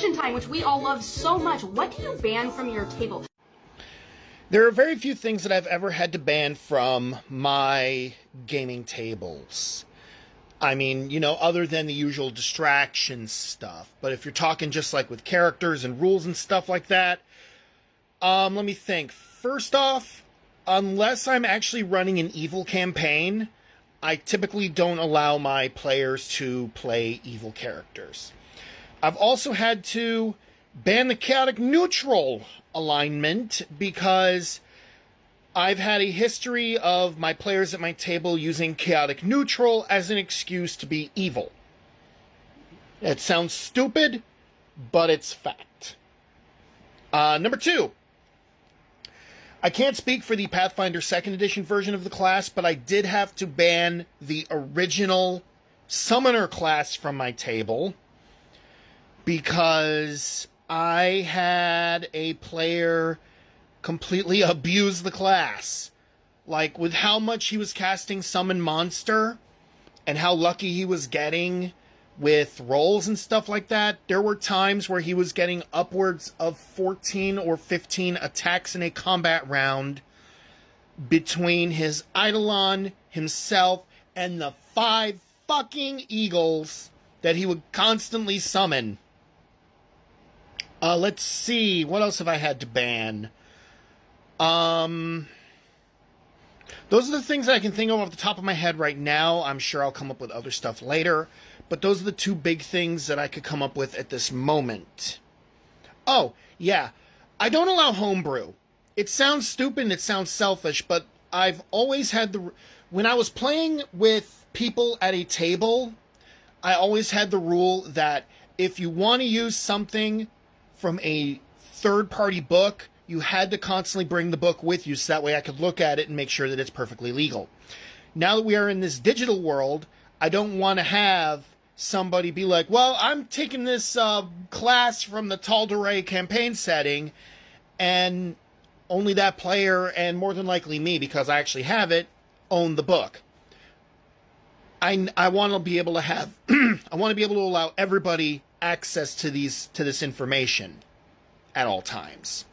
Time, which we all love so much. What do you ban from your table? There are very few things that I've ever had to ban from my gaming tables. I mean, other than the usual distraction stuff. But if you're talking just like with characters and rules and stuff like that, let me think. First off, unless I'm actually running an evil campaign, I typically don't allow my players to play evil characters. I've also had to ban the chaotic neutral alignment because I've had a history of my players at my table using chaotic neutral as an excuse to be evil. It sounds stupid, but it's fact. Number 2. I can't speak for the Pathfinder 2nd Edition version of the class, but I did have to ban the original Summoner class from my table because I had a player completely abuse the class. Like, with how much he was casting Summon Monster and how lucky he was getting with rolls and stuff like that, there were times where he was getting upwards of 14 or 15 attacks in a combat round between his Eidolon, himself, and the 5 fucking eagles that he would constantly summon. Let's see, what else have I had to ban? Those are the things that I can think of off the top of my head right now. I'm sure I'll come up with other stuff later, but those are the 2 big things that I could come up with at this moment. Oh, yeah, I don't allow homebrew. It sounds stupid and it sounds selfish, but I've always had when I was playing with people at a table, I always had the rule that if you want to use something from a third-party book, you had to constantly bring the book with you so that way I could look at it and make sure that it's perfectly legal. Now that we are in this digital world, I don't want to have somebody be like, well, I'm taking this class from the Tal'Dorei campaign setting, and only that player, and more than likely me, because I actually have it, own the book. I want to be able to have I want to be able to allow everybody access to this information at all times.